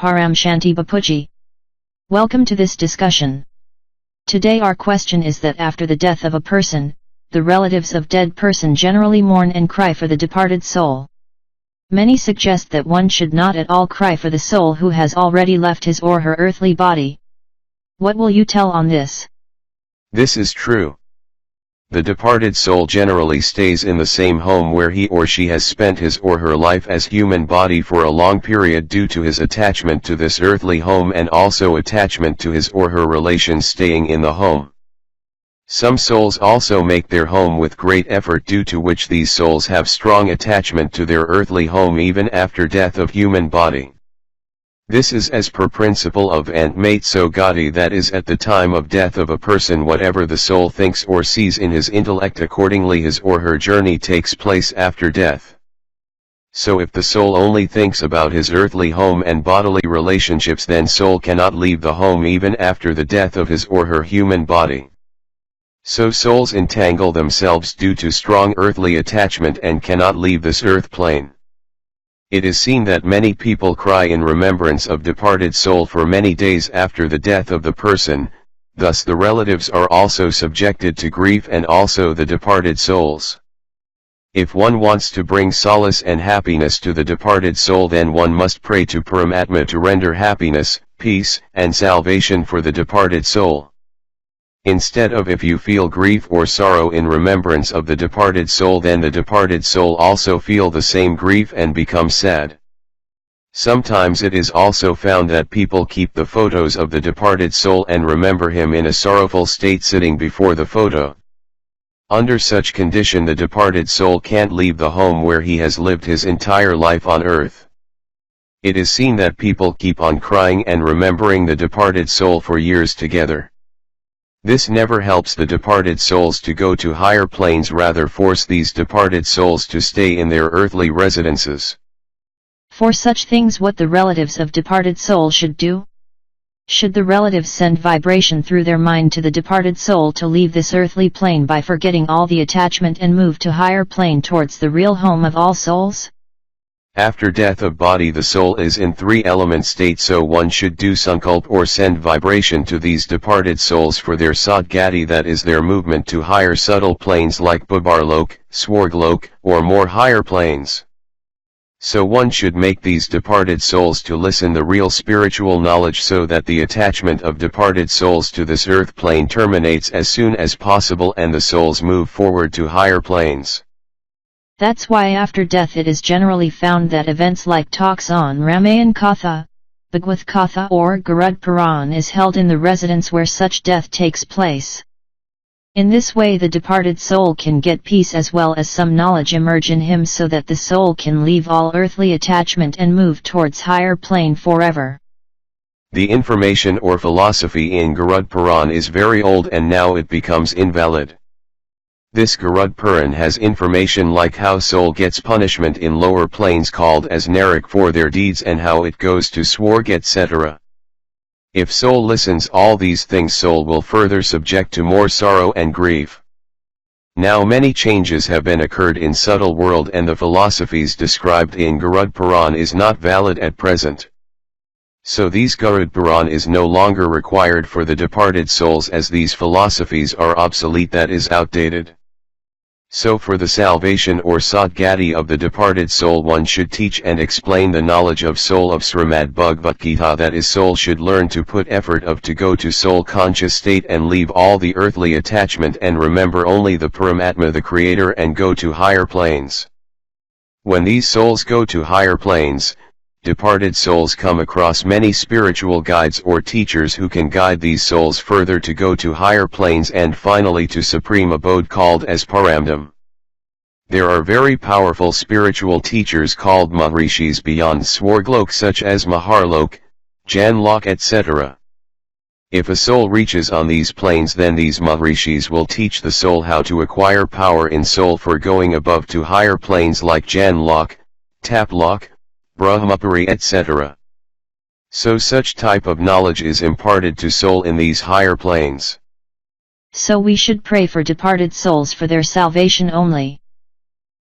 Paramshanti Bapuji. Welcome to this discussion. Today our question is that after the death of a person, the relatives of dead person generally mourn and cry for the departed soul. Many suggest that one should not at all cry for the soul who has already left his or her earthly body. What will you tell on this? This is true. The departed soul generally stays in the same home where he or she has spent his or her life as human body for a long period due to his attachment to this earthly home and also attachment to his or her relations staying in the home. Some souls also make their home with great effort, due to which these souls have strong attachment to their earthly home even after death of human body. This is as per principle of ant mate so gati, that is, at the time of death of a person whatever the soul thinks or sees in his intellect, accordingly his or her journey takes place after death. So if the soul only thinks about his earthly home and bodily relationships, then soul cannot leave the home even after the death of his or her human body. So souls entangle themselves due to strong earthly attachment and cannot leave this earth plane. It is seen that many people cry in remembrance of departed soul for many days after the death of the person, thus the relatives are also subjected to grief and also the departed souls. If one wants to bring solace and happiness to the departed soul, then one must pray to Paramatma to render happiness, peace, and salvation for the departed soul. Instead of, if you feel grief or sorrow in remembrance of the departed soul, then the departed soul also feel the same grief and become sad. Sometimes it is also found that people keep the photos of the departed soul and remember him in a sorrowful state sitting before the photo. Under such condition, the departed soul can't leave the home where he has lived his entire life on earth. It is seen that people keep on crying and remembering the departed soul for years together. This never helps the departed souls to go to higher planes, rather force these departed souls to stay in their earthly residences. For such things, what the relatives of departed soul should do? Should the relatives send vibration through their mind to the departed soul to leave this earthly plane by forgetting all the attachment and move to higher plane towards the real home of all souls? After death of body, the soul is in three-element state, so one should do sankalp or send vibration to these departed souls for their sadgati, that is their movement to higher subtle planes like Babarlok, Swarglok, or more higher planes. So one should make these departed souls to listen the real spiritual knowledge, so that the attachment of departed souls to this earth plane terminates as soon as possible and the souls move forward to higher planes. That's why after death it is generally found that events like talks on Ramayan Katha, Bhagavad Katha or Garud Puran is held in the residence where such death takes place. In this way the departed soul can get peace as well as some knowledge emerge in him, so that the soul can leave all earthly attachment and move towards higher plane forever. The information or philosophy in Garud Puran is very old and now it becomes invalid. This Garud Puran has information like how soul gets punishment in lower planes called as Narak for their deeds and how it goes to Swarg, etc. If soul listens all these things, soul will further subject to more sorrow and grief. Now many changes have been occurred in subtle world and the philosophies described in Garud Puran is not valid at present. So these Garud Puran is no longer required for the departed souls, as these philosophies are obsolete, that is outdated. So for the salvation or sadgati of the departed soul, one should teach and explain the knowledge of soul of Srimad Bhagavad Gita, that is, soul should learn to put effort of to go to soul conscious state and leave all the earthly attachment and remember only the Paramatma, the Creator, and go to higher planes. When these souls go to higher planes, departed souls come across many spiritual guides or teachers who can guide these souls further to go to higher planes and finally to supreme abode called as Paramdam. There are very powerful spiritual teachers called Maharishis beyond Swarglok, such as Maharlok, Janlok, etc. If a soul reaches on these planes, then these Maharishis will teach the soul how to acquire power in soul for going above to higher planes like Janlok, Taplok, Brahmapuri, etc. So such type of knowledge is imparted to soul in these higher planes. So we should pray for departed souls for their salvation only.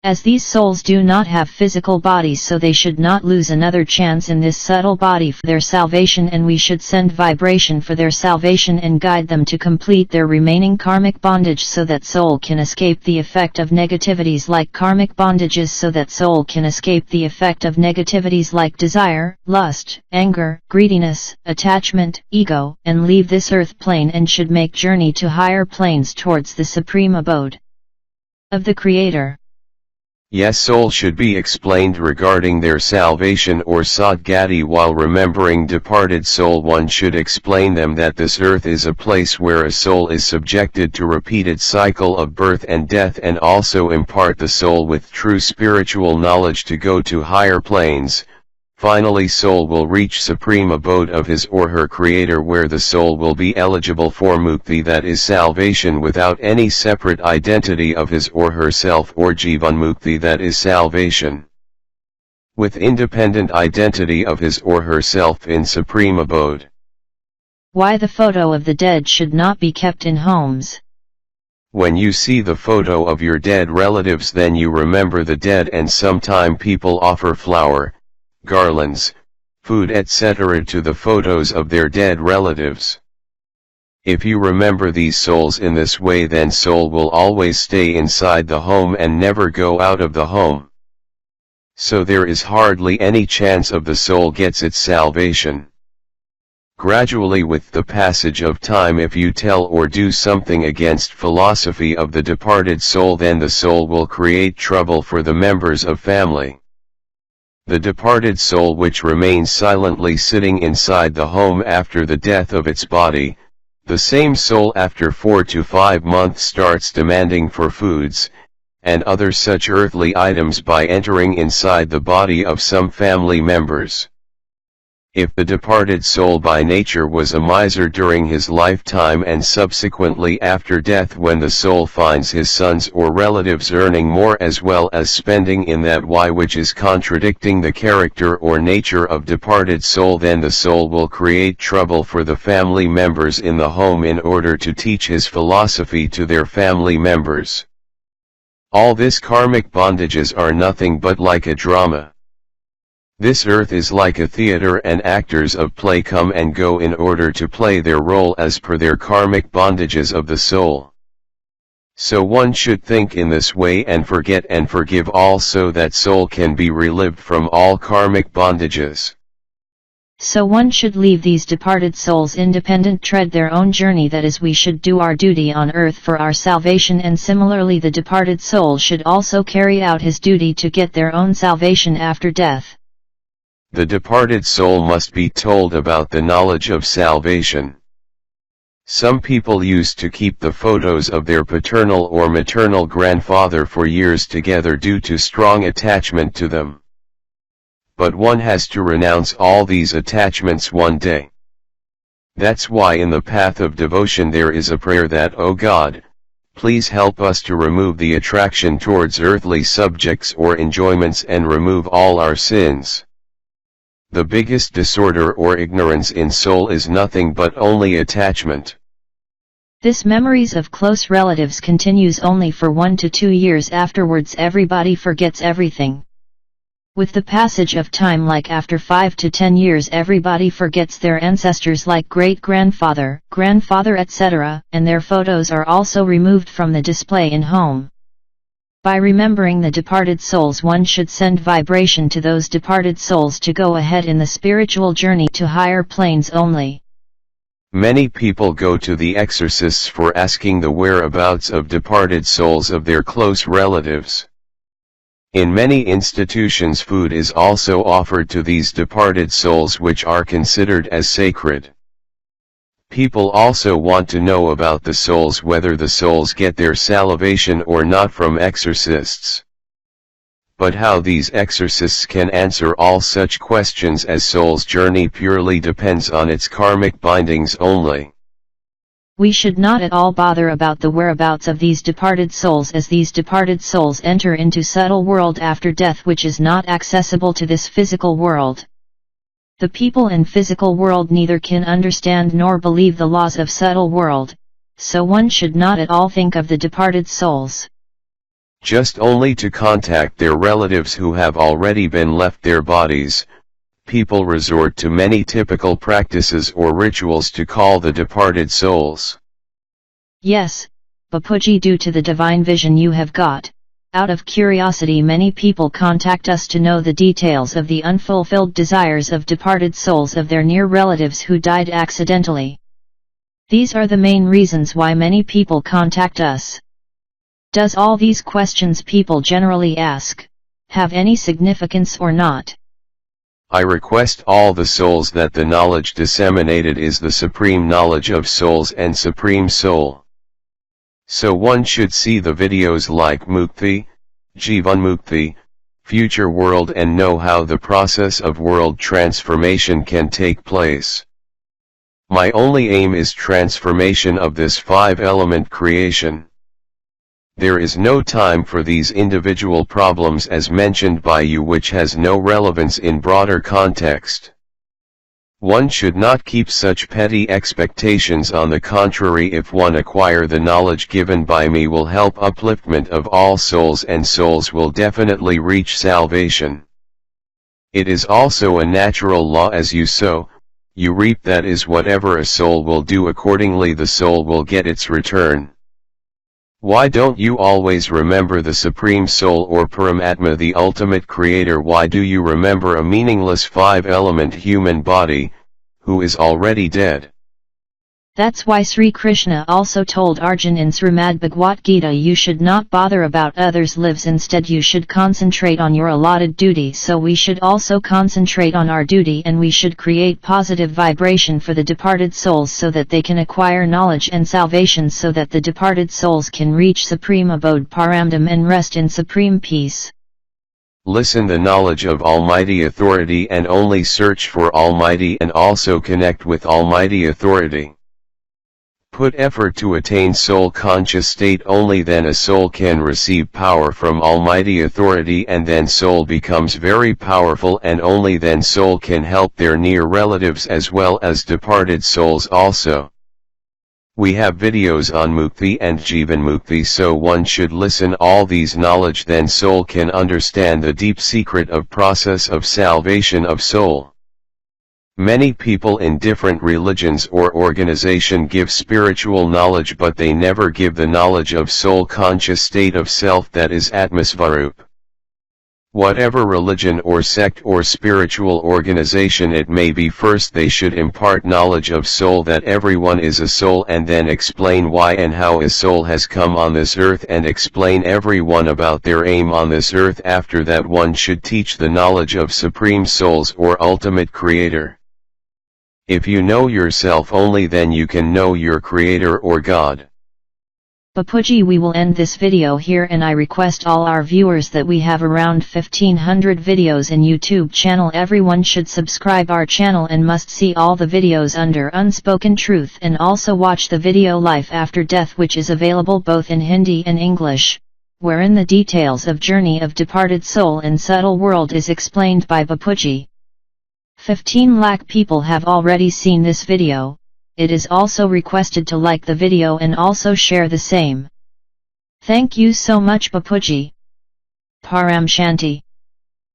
As these souls do not have physical bodies, so they should not lose another chance in this subtle body for their salvation, and we should send vibration for their salvation and guide them to complete their remaining karmic bondage so that soul can escape the effect of negativities like karmic bondages, so that soul can escape the effect of negativities like desire, lust, anger, greediness, attachment, ego, and leave this earth plane and should make journey to higher planes towards the supreme abode of the Creator. Yes, soul should be explained regarding their salvation or sadgati. While remembering departed soul, one should explain them that this earth is a place where a soul is subjected to repeated cycle of birth and death, and also impart the soul with true spiritual knowledge to go to higher planes. Finally, soul will reach supreme abode of his or her Creator, where the soul will be eligible for mukti, that is salvation without any separate identity of his or herself, or jivanmukti, that is salvation with independent identity of his or herself in supreme abode. Why the photo of the dead should not be kept in homes. When you see the photo of your dead relatives, then you remember the dead, and sometime people offer flower, garlands, food, etc. to the photos of their dead relatives. If you remember these souls in this way, then soul will always stay inside the home and never go out of the home. So there is hardly any chance of the soul gets its salvation. Gradually, with the passage of time, if you tell or do something against philosophy of the departed soul, then the soul will create trouble for the members of family. The departed soul which remains silently sitting inside the home after the death of its body, the same soul after 4 to 5 months starts demanding for foods, and other such earthly items by entering inside the body of some family members. If the departed soul by nature was a miser during his lifetime and subsequently after death, when the soul finds his sons or relatives earning more as well as spending in that way which is contradicting the character or nature of departed soul, then the soul will create trouble for the family members in the home in order to teach his philosophy to their family members. All this karmic bondages are nothing but like a drama. This earth is like a theater, and actors of play come and go in order to play their role as per their karmic bondages of the soul. So one should think in this way and forget and forgive all, so that soul can be relived from all karmic bondages. So one should leave these departed souls independent, tread their own journey, that is, we should do our duty on earth for our salvation, and similarly the departed soul should also carry out his duty to get their own salvation after death. The departed soul must be told about the knowledge of salvation. Some people used to keep the photos of their paternal or maternal grandfather for years together due to strong attachment to them. But one has to renounce all these attachments one day. That's why in the path of devotion there is a prayer that, "O God, please help us to remove the attraction towards earthly subjects or enjoyments and remove all our sins." The biggest disorder or ignorance in soul is nothing but only attachment. This memories of close relatives continues only for 1 to 2 years. Afterwards everybody forgets everything. With the passage of time, like after 5 to 10 years, everybody forgets their ancestors like great-grandfather, grandfather, etc., and their photos are also removed from the display in home. By remembering the departed souls, one should send vibration to those departed souls to go ahead in the spiritual journey to higher planes only. Many people go to the exorcists for asking the whereabouts of departed souls of their close relatives. In many institutions, food is also offered to these departed souls, which are considered as sacred. People also want to know about the souls, whether the souls get their salvation or not from exorcists. But how these exorcists can answer all such questions, as soul's journey purely depends on its karmic bindings only. We should not at all bother about the whereabouts of these departed souls, as these departed souls enter into subtle world after death, which is not accessible to this physical world. The people in physical world neither can understand nor believe the laws of subtle world, so one should not at all think of the departed souls. just only to contact their relatives who have already been left their bodies. People resort to many typical practices or rituals to call the departed souls. Yes, Bapuji, due to the divine vision you have got, out of curiosity many people contact us to know the details of the unfulfilled desires of departed souls of their near relatives who died accidentally. These are the main reasons why many people contact us. Does all these questions people generally ask have any significance or not? I request all the souls that the knowledge disseminated is the supreme knowledge of souls and supreme soul. So one should see the videos like Mukti, Jivanmukti, Future World, and know how the process of world transformation can take place. My only aim is transformation of this 5-element creation. There is no time for these individual problems as mentioned by you, which has no relevance in broader context. One should not keep such petty expectations. On the contrary, if one acquire the knowledge given by me will help upliftment of all souls, and souls will definitely reach salvation. It is also a natural law, as you sow, you reap. That is, whatever a soul will do accordingly, the soul will get its return. Why don't you always remember the Supreme Soul or Paramatma, the ultimate creator? Why do you remember a meaningless 5-element human body, who is already dead? That's why Sri Krishna also told Arjuna in Srimad Bhagavad Gita, you should not bother about others' lives, instead you should concentrate on your allotted duty. So we should also concentrate on our duty, and we should create positive vibration for the departed souls so that they can acquire knowledge and salvation, so that the departed souls can reach supreme abode Paramdam and rest in supreme peace. Listen the knowledge of Almighty Authority and only search for Almighty, and also connect with Almighty Authority. Put effort to attain soul conscious state, only then a soul can receive power from Almighty Authority, and then soul becomes very powerful, and only then soul can help their near relatives as well as departed souls also. We have videos on Mukti and Jivan Mukti, so one should listen all these knowledge, then soul can understand the deep secret of process of salvation of soul. Many people in different religions or organization give spiritual knowledge, but they never give the knowledge of soul conscious state of self, that is Atmasvarup. Whatever religion or sect or spiritual organization it may be, first they should impart knowledge of soul, that everyone is a soul, and then explain why and how a soul has come on this earth, and explain everyone about their aim on this earth. After that one should teach the knowledge of supreme souls or ultimate creator. If you know yourself, only then you can know your creator or God. Bapuji, we will end this video here, and I request all our viewers that we have around 1500 videos in YouTube channel. Everyone should subscribe our channel and must see all the videos under Unspoken Truth, and also watch the video Life After Death, which is available both in Hindi and English, wherein the details of journey of departed soul and subtle world is explained by Bapuji. 15 lakh people have already seen this video. It is also requested to like the video and also share the same. Thank you so much, Bapuji. Paramshanti.